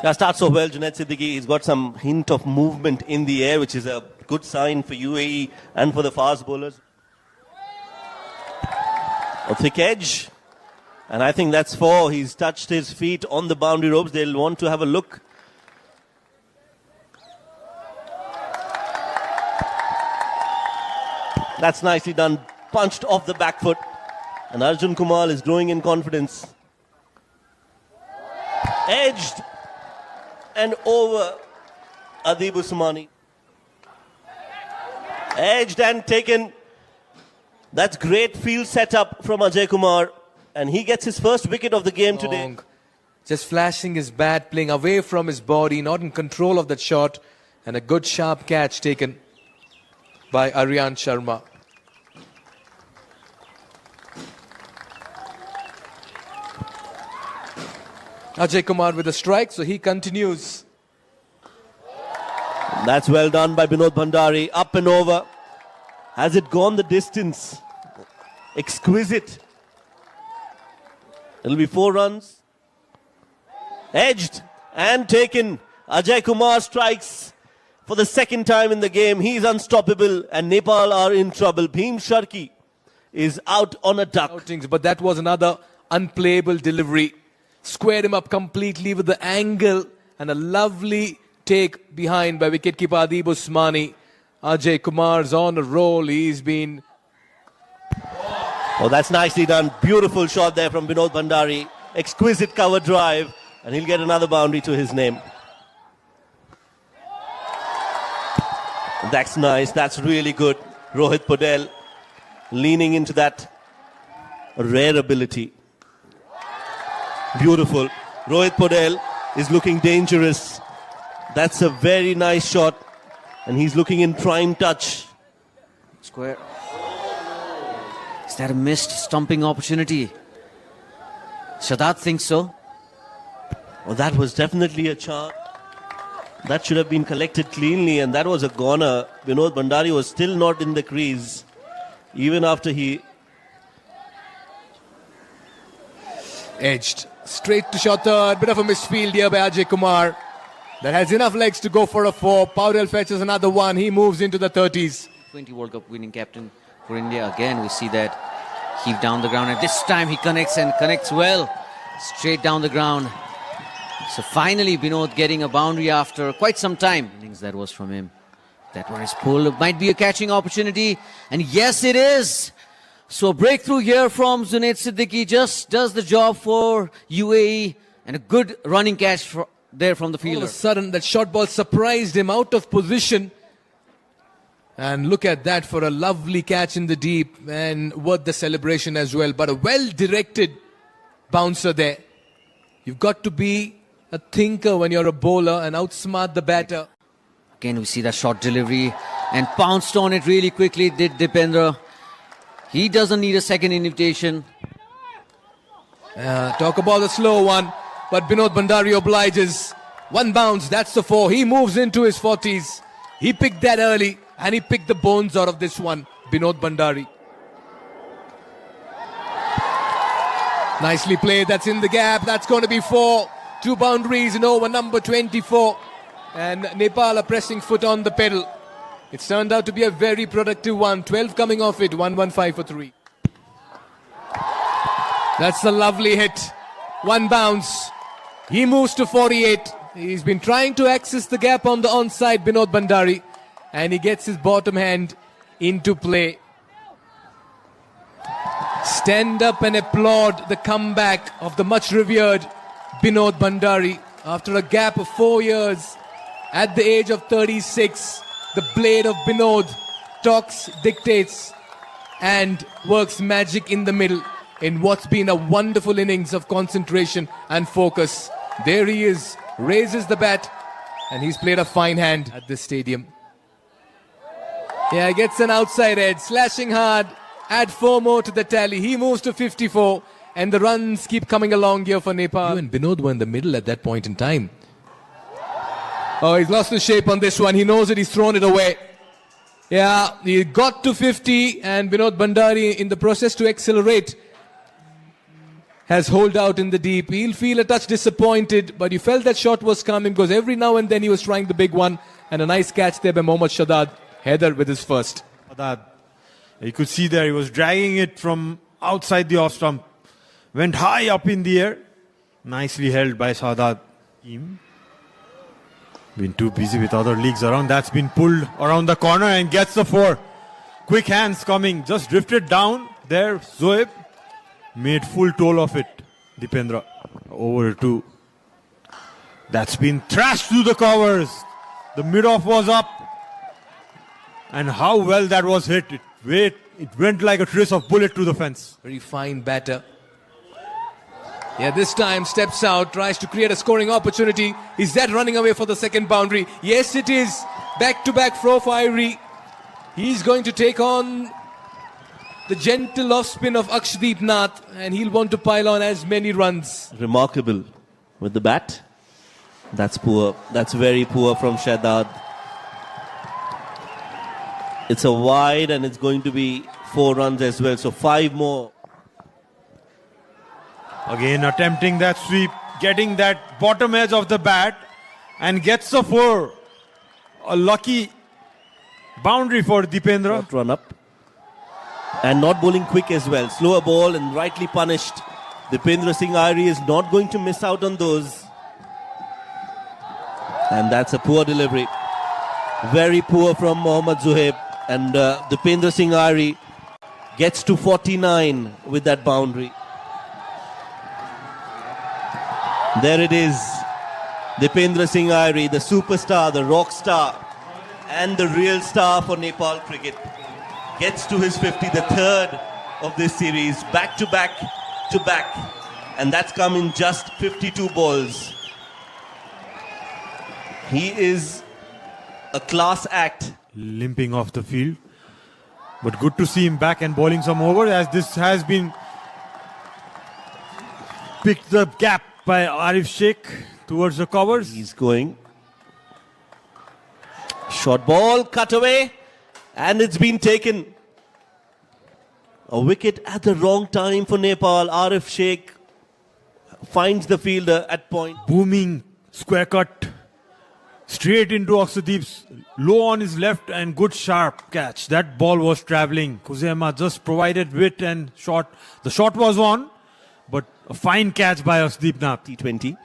Yeah, starts so well, Junaid Siddiqui. He's got some hint of movement in the air, which is a good sign for UAE and for the fast bowlers. A thick edge. And I think that's 4. He's touched his feet on the boundary ropes. They'll want to have a look. That's nicely done. Punched off the back foot. And Arjun Kumar is growing in confidence. Edged. And over Adib Usmani. Edged and taken. That's great field setup from Ajay Kumar. And he gets his first wicket of the game today. Just flashing his bat, playing away from his body, not in control of that shot. And a good sharp catch taken by Aryan Sharma. Ajay Kumar with a strike, so he continues. That's well done by Binod Bhandari. Up and over. Has it gone the distance? Exquisite. It'll be 4 runs. Edged and taken. Ajay Kumar strikes for the second time in the game. He's unstoppable and Nepal are in trouble. Bhim Sharki is out on a duck. But that was another unplayable delivery. Squared him up completely with the angle and a lovely take behind by wicketkeeper Adib Usmani. Ajay Kumar's on a roll. He's been... Oh, that's nicely done. Beautiful shot there from Binod Bhandari. Exquisite cover drive. And he'll get another boundary to his name. That's nice. That's really good. Rohit Podel leaning into that rare ability. Beautiful. Rohit Podel is looking dangerous. That's a very nice shot. And he's looking in prime touch. Square. Is that a missed stumping opportunity? Shadad thinks so. Well, that was definitely a chance. That should have been collected cleanly, and that was a goner. Binod Bhandari was still not in the crease, even after he... Edged. Straight to shot third. Bit of a misfield here by Ajay Kumar. That has enough legs to go for a 4. Paudel fetches another 1. He moves into the 30s. 20 World Cup winning captain for India. Again, we see that heave down the ground. And this time he connects and connects well. Straight down the ground. So finally, Binod getting a boundary after quite some time. Innings that was from him. That one is pulled. It might be a catching opportunity. And yes, it is. So a breakthrough here from Junaid Siddiqui just does the job for UAE. And a good running catch there from the fielder. All of a sudden, that short ball surprised him out of position. And look at that for a lovely catch in the deep. And worth the celebration as well. But a well-directed bouncer there. You've got to be a thinker when you're a bowler and outsmart the batter. Again, we see that short delivery and pounced on it really quickly, did Dipendra. He doesn't need a second invitation. Talk about a slow one, but Binod Bhandari obliges. 1 bounce, that's the 4. He moves into his 40s. He picked that early and he picked the bones out of this one, Binod Bhandari. Nicely played, that's in the gap, that's going to be 4. 2 boundaries in over number 24. And Nepal are pressing foot on the pedal. It's turned out to be a very productive one. 12 coming off it, 115 for 3. That's a lovely hit. 1 bounce. He moves to 48. He's been trying to access the gap on the onside, Binod Bhandari. And he gets his bottom hand into play. Stand up and applaud the comeback of the much revered Binod Bhandari. After a gap of 4 years, at the age of 36, the blade of Binod talks, dictates, and works magic in the middle in what's been a wonderful innings of concentration and focus. There he is, raises the bat, and he's played a fine hand at this stadium. Yeah, gets an outside edge, slashing hard, add 4 more to the tally. He moves to 54, and the runs keep coming along here for Nepal. You and Binod were in the middle at that point in time. Oh, he's lost his shape on this one. He knows it. He's thrown it away. Yeah, he got to 50 and Binod Bhandari in the process to accelerate. has holed out in the deep. He'll feel a touch disappointed, but you felt that shot was coming because every now and then he was trying the big one. And a nice catch there by Mohammad Shadad. Haider with his first. Shadad, you could see there he was dragging it from outside the off stump. Went high up in the air. Nicely held by Shadad. Team. Been too busy with other leagues around. That's been pulled around the corner and gets the 4. Quick hands coming. Just drifted down. There, Zoeb made full toll of it. Dipendra over 2. That's been thrashed through the covers. The mid-off was up. And how well that was hit. It went like a trace of bullet to the fence. Very fine batter. Yeah, this time steps out, tries to create a scoring opportunity. Is that running away for the second boundary? Yes, it is. Back-to-back throw for Irie. He's going to take on the gentle off-spin of Akshdeep Nath, and he'll want to pile on as many runs. Remarkable with the bat. That's poor. That's very poor from Shadad. It's a wide and it's going to be 4 runs as well. So 5 more. Again attempting that sweep, getting that bottom edge of the bat and gets the 4. A lucky boundary for Dipendra. Short run up. And not bowling quick as well. Slower ball and rightly punished. Dipendra Singh Irie is not going to miss out on those. And that's a poor delivery. Very poor from Mohammad Zoeb. And Dipendra Singh Irie gets to 49 with that boundary. There it is. Dipendra Singh Irie, the superstar, the rock star, and the real star for Nepal cricket, gets to his 50, the 3rd of this series, back to back to back. And that's come in just 52 balls. He is a class act. Limping off the field. But good to see him back and bowling some over, as this has been picked the gap by Arif Sheikh towards the covers. He's going. Short ball, cut away, and it's been taken. A wicket at the wrong time for Nepal. Arif Sheikh finds the fielder at point. Booming square cut straight into Akshdeep's low on his left, and good sharp catch. That ball was travelling. Khuzaima just provided wit and shot. The shot was on, but a fine catch by Akshdeep Nath. T20.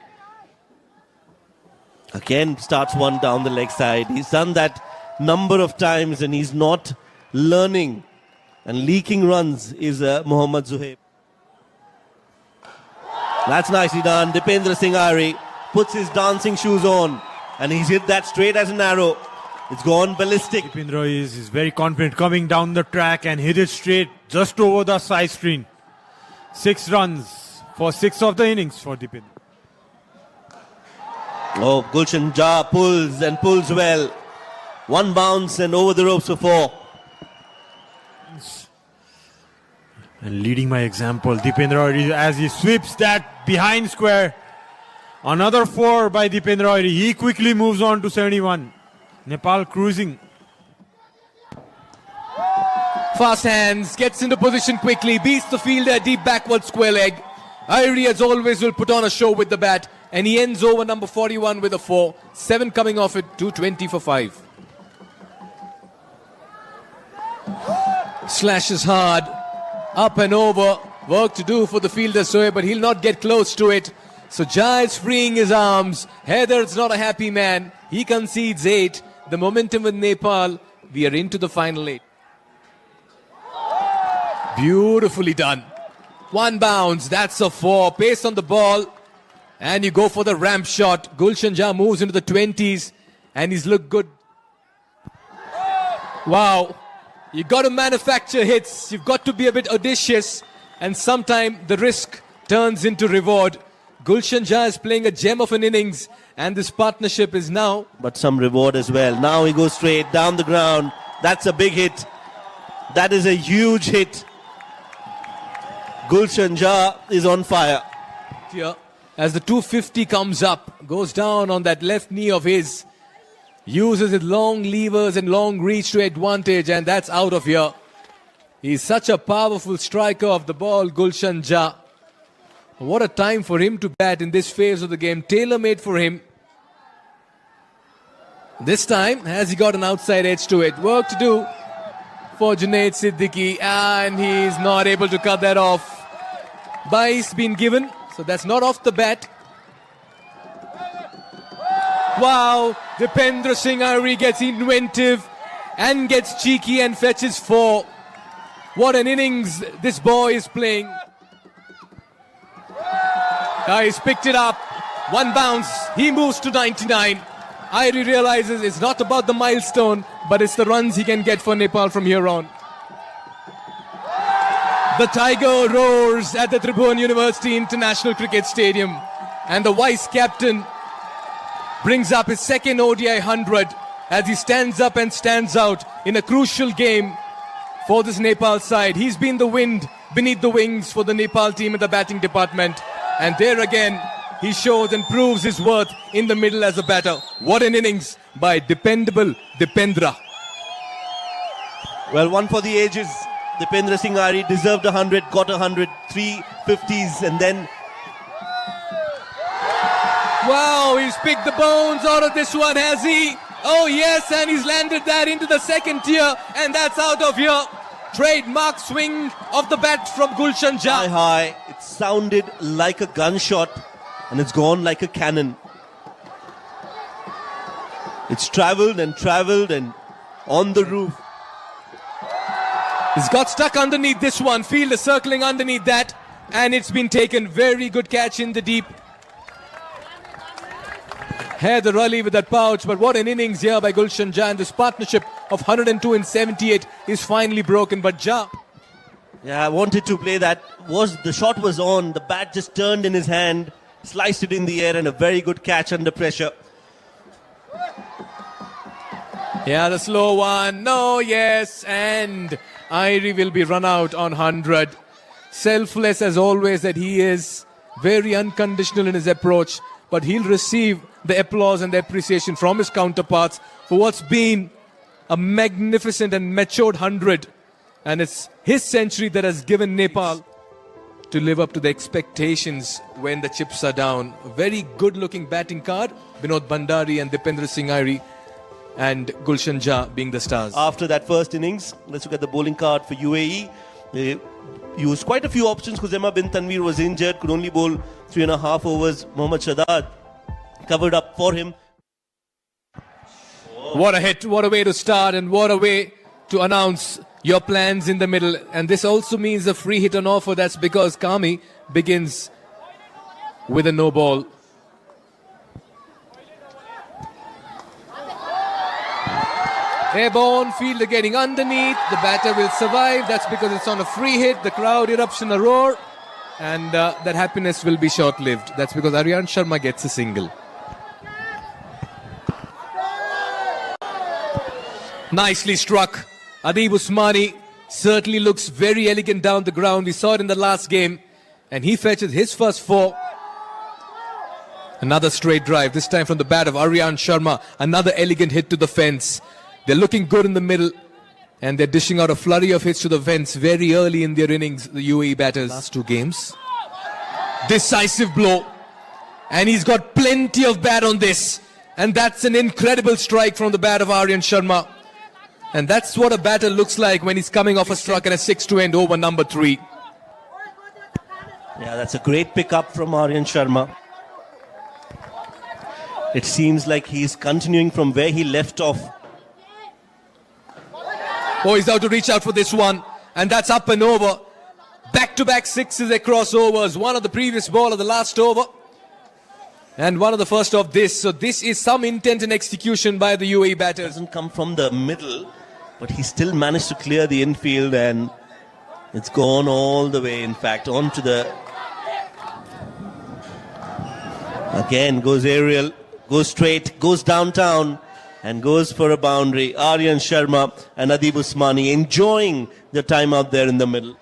Again starts one down the leg side. He's done that number of times and he's not learning. And leaking runs is Mohammad Zoeb. That's nicely done. Dipendra Singh Irie puts his dancing shoes on and he's hit that straight as an arrow. It's gone ballistic. Dipendra is very confident coming down the track and hit it straight just over the side screen. 6 runs for 6 of the innings for Dipendra. Oh, Gulshan Jha pulls and pulls well. 1 bounce and over the ropes for 4. And leading by example, Dipendra as he sweeps that behind square. Another 4 by Dipendra. He quickly moves on to 71. Nepal cruising. Fast hands, gets into position quickly, beats the fielder, deep backward square leg. Irie, as always, will put on a show with the bat, and he ends over number 41 with a 4. 7 coming off it, 220 for 5. Slashes hard, up and over. Work to do for the fielder, Sohaib, but he'll not get close to it. So Jha is freeing his arms. Haider's not a happy man. He concedes 8. The momentum with Nepal. We are into the final 8. Beautifully done. 1 bounce. That's a 4. Pace on the ball. And you go for the ramp shot. Gulshan Jha moves into the 20s. And he's looked good. Wow. You got to manufacture hits. You've got to be a bit audacious. And sometimes the risk turns into reward. Gulshan Jha is playing a gem of an innings. And this partnership is now. But some reward as well. Now he goes straight down the ground. That's a big hit. That is a huge hit. Gulshan Jha is on fire. Here, as the 250 comes up, goes down on that left knee of his. Uses his long levers and long reach to advantage, and that's out of here. He's such a powerful striker of the ball, Gulshan Jha. What a time for him to bat in this phase of the game. Tailor-made for him. This time, has he got an outside edge to it? Work to do for Junaid Siddiqui, and he's not able to cut that off. By's been given, so that's not off the bat. Wow, Dipendra Singh Ari gets inventive and gets cheeky and fetches 4. What an innings this boy is playing. He's picked it up. 1 bounce. He moves to 99. Irie realizes it's not about the milestone, but it's the runs he can get for Nepal from here on. The tiger roars at the Tribhuvan University International Cricket Stadium, and the vice captain brings up his second ODI 100 as he stands up and stands out in a crucial game for this Nepal side. He's been the wind beneath the wings for the Nepal team in the batting department, and there again he shows and proves his worth in the middle as a batter. What an innings by dependable Dipendra. Well, one for the ages. Dipendra Singh Ari deserved 100, got 100, 3 50s, and then... Wow, he's picked the bones out of this one, has he? Oh yes, and he's landed that into the second tier, and that's out of here. Trademark swing of the bat from Gulshan Jha. High. It sounded like a gunshot, and it's gone like a cannon. It's travelled and on the roof. He's got stuck underneath this one. Fielder circling underneath that, and it's been taken. Very good catch in the deep. Haider Ali with that pouch, but what an innings here by Gulshan Jha. And this partnership of 102 and 78 is finally broken, but Jha... Yeah, I wanted to play that. The shot was on, the bat just turned in his hand, sliced it in the air, and a very good catch under pressure. Yeah, the slow one. No, yes, and Irie will be run out on 100. Selfless as always that he is. Very unconditional in his approach, but he'll receive the applause and the appreciation from his counterparts for what's been a magnificent and matured 100. And it's his century that has given Nepal to live up to the expectations when the chips are down. A very good-looking batting card. Binod Bhandari and Dipendra Singh Ari and Gulshan Jha being the stars. After that first innings, let's look at the bowling card for UAE. They used quite a few options. Khuzaima bin Tanveer was injured, could only bowl 3.5 overs. Mohammad Shadad covered up for him. What a hit, what a way to start, and what a way to announce your plans in the middle. And this also means a free hit on offer. That's because Kami begins with a no ball. Airborne, fielder getting underneath. The batter will survive. That's because it's on a free hit. The crowd erupts in a roar. And that happiness will be short-lived. That's because Aryan Sharma gets a single. Nicely struck. Adib Usmani certainly looks very elegant down the ground. We saw it in the last game. And he fetches his first 4. Another straight drive, this time from the bat of Aryan Sharma. Another elegant hit to the fence. They're looking good in the middle. And they're dishing out a flurry of hits to the fence very early in their innings, the UAE batters. Last 2 games. Decisive blow. And he's got plenty of bat on this. And that's an incredible strike from the bat of Aryan Sharma. And that's what a batter looks like when he's coming off a struck and a 6 to end over number 3. Yeah, that's a great pickup from Aryan Sharma. It seems like he's continuing from where he left off. Oh, he's out to reach out for this one. And that's up and over. Back-to-back 6s across overs. One of the previous ball of the last over. And one of the first of this. So this is some intent and execution by the UAE batters. Doesn't come from the middle, but he still managed to clear the infield, and it's gone all the way, in fact, onto the... Again, goes aerial, goes straight, goes downtown, and goes for a boundary. Aryan Sharma and Adib Usmani enjoying the time out there in the middle.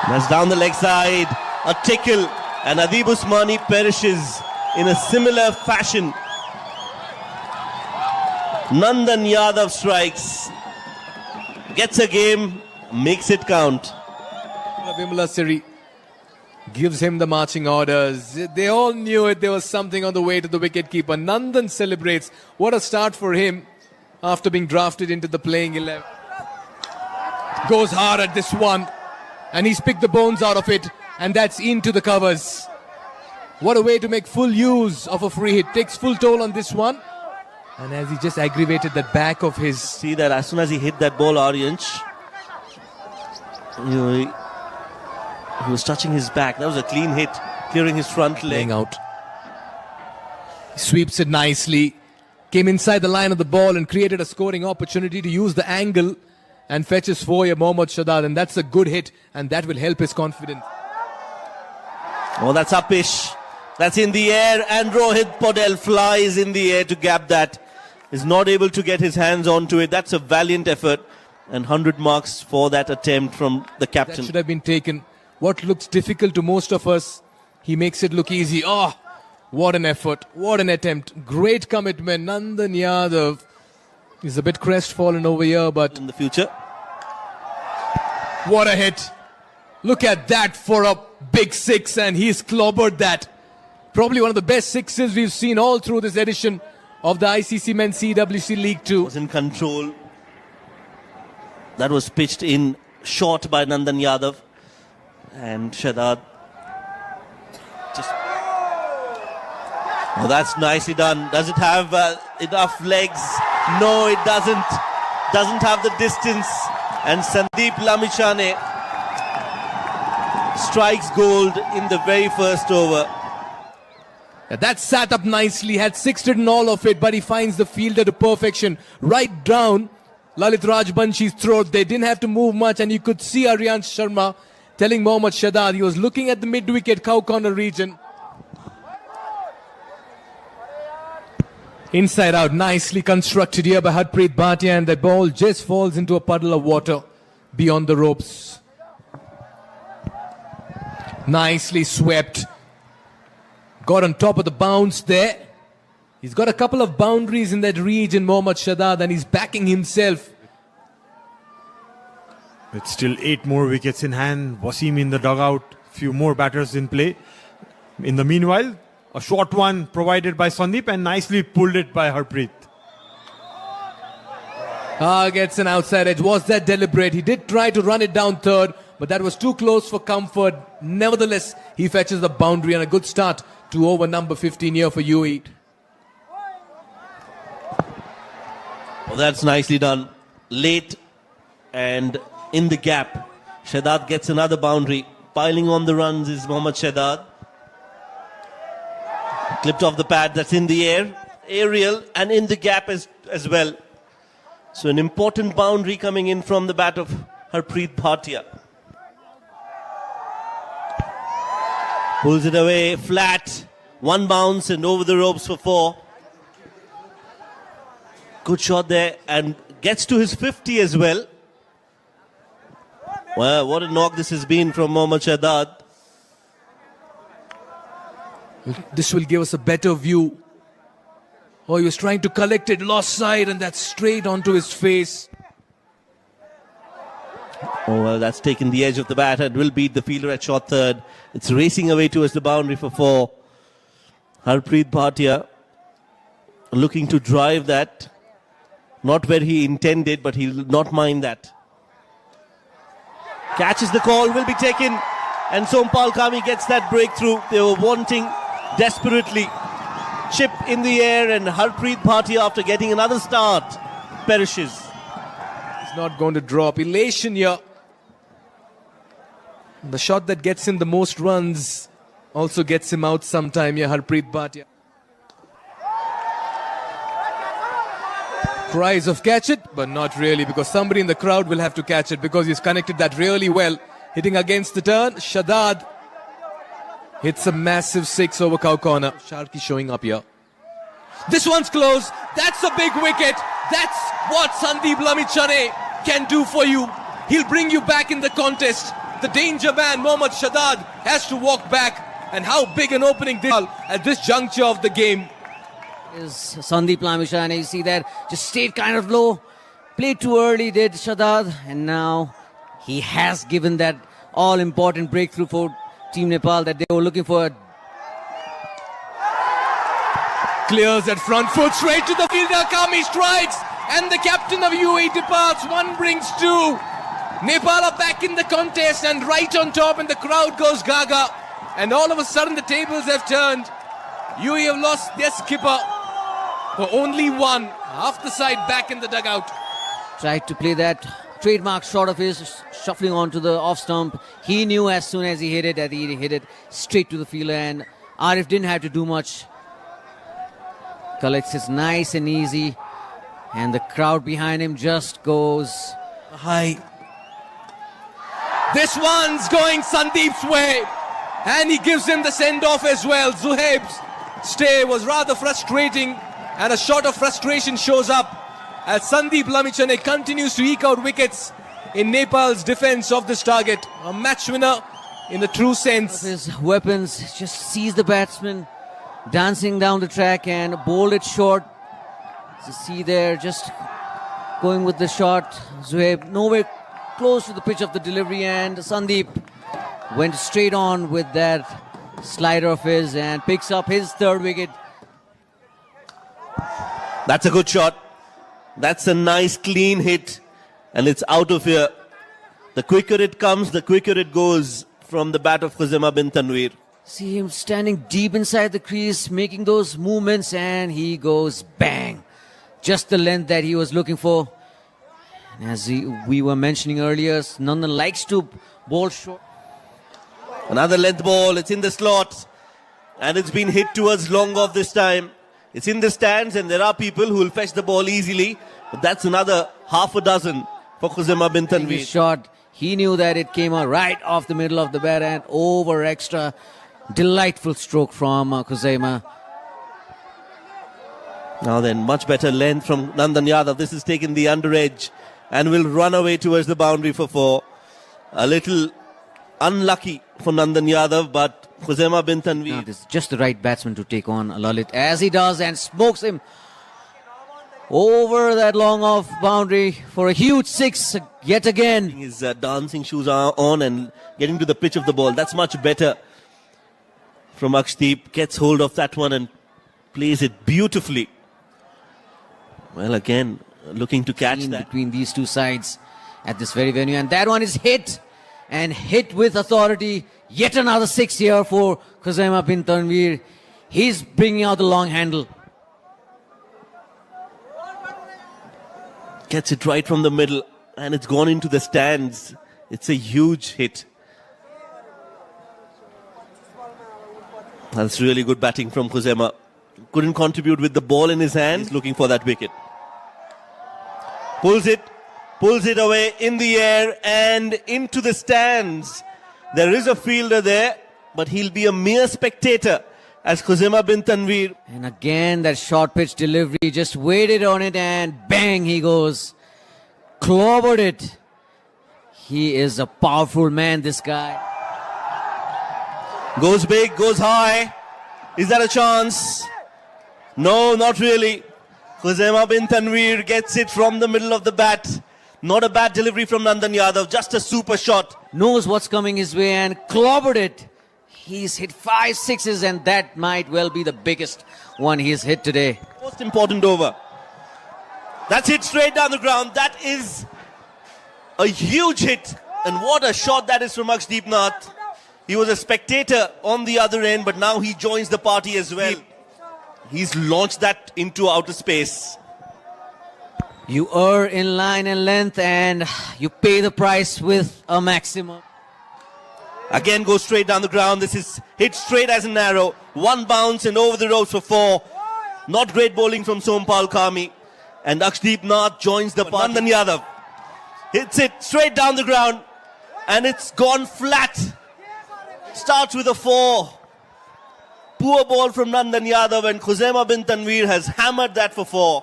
That's down the leg side, a tickle, and Adib Usmani perishes in a similar fashion. Nandan Yadav strikes, gets a game, makes it count. Vimala Siri gives him the marching orders. They all knew it. There was something on the way to the wicketkeeper. Nandan celebrates. What a start for him after being drafted into the playing 11. Goes hard at this one. And he's picked the bones out of it. And that's into the covers. What a way to make full use of a free hit. Takes full toll on this one. And as he just aggravated that back of his... See that as soon as he hit that ball, Aryansh, he was touching his back. That was a clean hit, clearing his front leg. Laying out. He sweeps it nicely. Came inside the line of the ball and created a scoring opportunity to use the angle and fetches for Mohammad Shadad. And that's a good hit, and that will help his confidence. Oh, that's upish. That's in the air, and Rohit Podel flies in the air to gap that. Is not able to get his hands onto it. That's a valiant effort, and 100 marks for that attempt from the captain. That should have been taken. What looks difficult to most of us, he makes it look easy. Oh, what an effort, what an attempt. Great commitment. Nandan Yadav is a bit crestfallen over here, but In the future, what a hit. Look at that for a big six, and he's clobbered that. Probably one of the best sixes we've seen all through this edition of the ICC Men's CWC League 2. was in control. That was pitched in short by Nandan Yadav, and Shadad just... Oh, that's nicely done. Does it have enough legs? No, it doesn't. Doesn't have the distance. And Sandeep Lamichhane strikes gold in the very first over. That sat up nicely, had sixed in all of it, but he finds the fielder to perfection. Right down Lalit Rajbanshi's throat. They didn't have to move much, and you could see Aryansh Sharma telling Mohammad Shadad he was looking at the mid-wicket cow corner region. Inside out, nicely constructed here by Harpreet Bhatia, and the ball just falls into a puddle of water beyond the ropes. Nicely swept. Got on top of the bounce there. He's got a couple of boundaries in that region, Mohammad Shadad, and he's backing himself. With still 8 more wickets in hand, Wasim in the dugout, few more batters in play. In the meanwhile, a short one provided by Sandeep and nicely pulled it by Harpreet. Gets an outside edge. Was that deliberate? He did try to run it down third, but that was too close for comfort. Nevertheless, he fetches the boundary, and a good start to over number 15 here for UAE. Oh, that's nicely done. Late and in the gap. Shadad gets another boundary. Piling on the runs is Mohammad Shadad. Clipped off the pad, that's in the air. Aerial and in the gap as well. So an important boundary coming in from the bat of Harpreet Bhatia. Pulls it away, flat. One bounce and over the ropes for 4. Good shot there, and gets to his 50 as well. Well, what a knock this has been from Mohammad Shadad. This will give us a better view. Oh, he was trying to collect it, lost sight, and that's straight onto his face. Oh, well, that's taken the edge of the bat and will beat the fielder at short third. It's racing away towards the boundary for 4. Harpreet Bhatia looking to drive that. Not where he intended, but he'll not mind that. Catches the call, will be taken. And Sompal Kami gets that breakthrough. They were wanting desperately. Chip in the air, and Harpreet Bhatia, after getting another start, perishes. He's not going to drop. Elation here. The shot that gets him the most runs also gets him out sometime here, Harpreet Bhatia. Cries of catch it, but not really, because somebody in the crowd will have to catch it, because he's connected that really well. Hitting against the turn, Shadad hits a massive 6 over cow corner. Sharky showing up here. This one's close. That's a big wicket. That's what Sandeep Lamichhane can do for you. He'll bring you back in the contest. The danger man, Mohammad Shadad, has to walk back. And how big an opening this at this juncture of the game. Is Sandeep Lamichhane, you see that, just stayed kind of low. Played too early, did Shadad. And now he has given that all-important breakthrough for Team Nepal that they were looking for. Clears at front foot, straight to the fielder. Kami strikes, and the captain of UAE departs. One brings two. Nepal are back in the contest and right on top, and the crowd goes gaga. And all of a sudden, the tables have turned. UAE have lost their skipper for only one. Half the side back in the dugout. Tried to play that trademark shot of his, shuffling onto the off stump. He knew as soon as he hit it that he hit it straight to the fielder, and Arif didn't have to do much. Collects it nice and easy, and the crowd behind him just goes high. This one's going Sandeep's way, and he gives him the send-off as well. Zuhaib's stay was rather frustrating, and a shot of frustration shows up as Sandeep Lamichhane continues to eke out wickets in Nepal's defense of this target. A match winner in the true sense. His weapons, just sees the batsman dancing down the track and bowled it short. You see there, just going with the shot. Zuhaib nowhere close to the pitch of the delivery, and Sandeep went straight on with that slider of his and picks up his third wicket. That's a good shot. That's a nice clean hit, and it's out of here. The quicker it comes, the quicker it goes from the bat of Khuzaimah bin Tanveer. See him standing deep inside the crease, making those movements, and he goes bang. Just the length that he was looking for. And as we were mentioning earlier, Nandan likes to bowl short. Another length ball, it's in the slot, and it's been hit towards long off this time. It's in the stands, and there are people who will fetch the ball easily, but that's another half a dozen for Khuzaimah bin His Tanveer. shot, he knew that it came out right off the middle of the bat and over extra. Delightful stroke from Khuzaimah. Now then, much better length from Nandan Yadav. This has taken the under edge and will run away towards the boundary for four. A little unlucky for Nandan Yadav, but Khuzaimah bin Tanveer. It is just the right batsman to take on Lalit as he does, and smokes him over that long off boundary for a huge six yet again. His dancing shoes are on and getting to the pitch of the ball. That's much better from Akshdeep. Gets hold of that one and plays it beautifully. Well, again, looking to catch In that. between these two sides at this very venue, and that one is hit, and hit with authority. Yet another six here for Khuzaimah bin Tanveer. He's bringing out the long handle. Gets it right from the middle, and it's gone into the stands. It's a huge hit. That's really good batting from Khuzaimah. Couldn't contribute with the ball in his hand. He's looking for that wicket. Pulls it away in the air and into the stands. There is a fielder there, but he'll be a mere spectator as Khuzaimah bin Tanveer. And again, that short pitch delivery, just waited on it, and bang, he goes. Clobbered it. He is a powerful man, this guy. Goes big, goes high. Is that a chance? No, not really. Khuzaimah bin Tanveer gets it from the middle of the bat. Not a bad delivery from Nandan Yadav, just a super shot. Knows what's coming his way and clobbered it. He's hit 5 sixes, and that might well be the biggest one he's hit today. Most important over. That's hit straight down the ground. That is a huge hit. And what a shot that is from Akshdeep Nath. He was a spectator on the other end, but now he joins the party as well. He's launched that into outer space. You err in line and length, and you pay the price with a maximum. Again goes straight down the ground. This is hit straight as an arrow. One bounce and over the ropes for four. Not great bowling from Sompal Kami. And Akshdeep Nath joins the party. Nandan Yadav hits it straight down the ground, and it's gone flat. Starts with a four. Poor ball from Nandan Yadav, and Khuzaimah bin Tanveer has hammered that for four.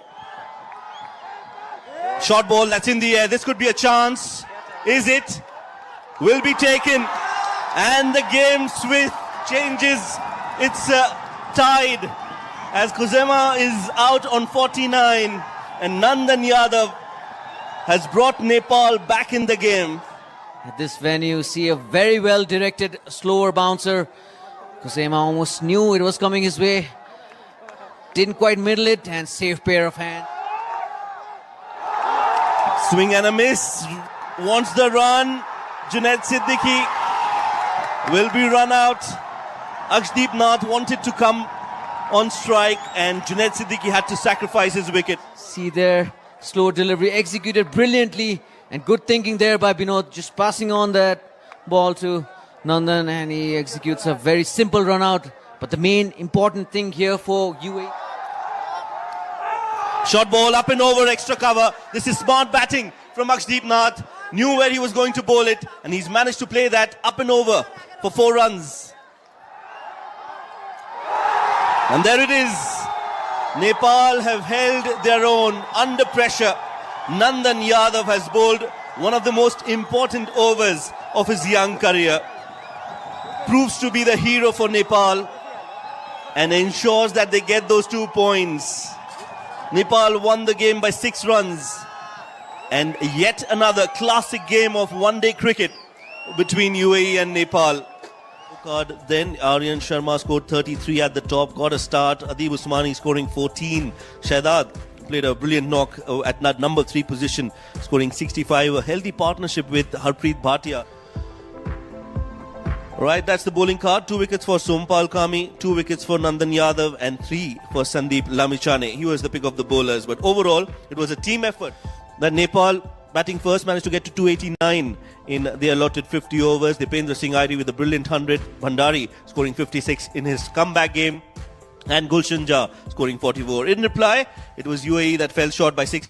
Short ball, that's in the air. This could be a chance. Is it? Will be taken. And the game changes. It's tied as Khuzaimah is out on 49. And Nandan Yadav has brought Nepal back in the game. at this venue. See a very well directed slower bouncer. Kusema almost knew it was coming his way. Didn't quite middle it, and safe pair of hands. Swing and a miss. Wants the run. Junaid Siddiqui will be run out. Akshdeep Nath wanted to come on strike, and Junaid Siddiqui had to sacrifice his wicket. See there, slow delivery executed brilliantly, and good thinking there by Binod, just passing on that ball to Nandan, and he executes a very simple run out. But the main important thing here for UAE. Short ball up and over, extra cover. This is smart batting from Akshdeep Nath. Knew where he was going to bowl it, and he's managed to play that up and over for 4 runs. And there it is. Nepal have held their own under pressure. Nandan Yadav has bowled one of the most important overs of his young career. Proves to be the hero for Nepal and ensures that they get those 2 points. Nepal won the game by 6 runs. And yet another classic game of one-day cricket between UAE and Nepal. Then Aryan Sharma scored 33 at the top, got a start. Adib Usmani scoring 14. Shahzad played a brilliant knock at number 3 position, scoring 65. A healthy partnership with Harpreet Bhatia. Right, that's the bowling card. 2 wickets for Sompal Kami, 2 wickets for Nandan Yadav, and 3 for Sandeep Lamichhane. He was the pick of the bowlers. But overall, it was a team effort. That Nepal, batting first, managed to get to 289 in the allotted 50 overs. Dipendra Singh Airi with a brilliant 100. Bhandari scoring 56 in his comeback game. And Gulshan Jha scoring 44. In reply, it was UAE that fell short by 6.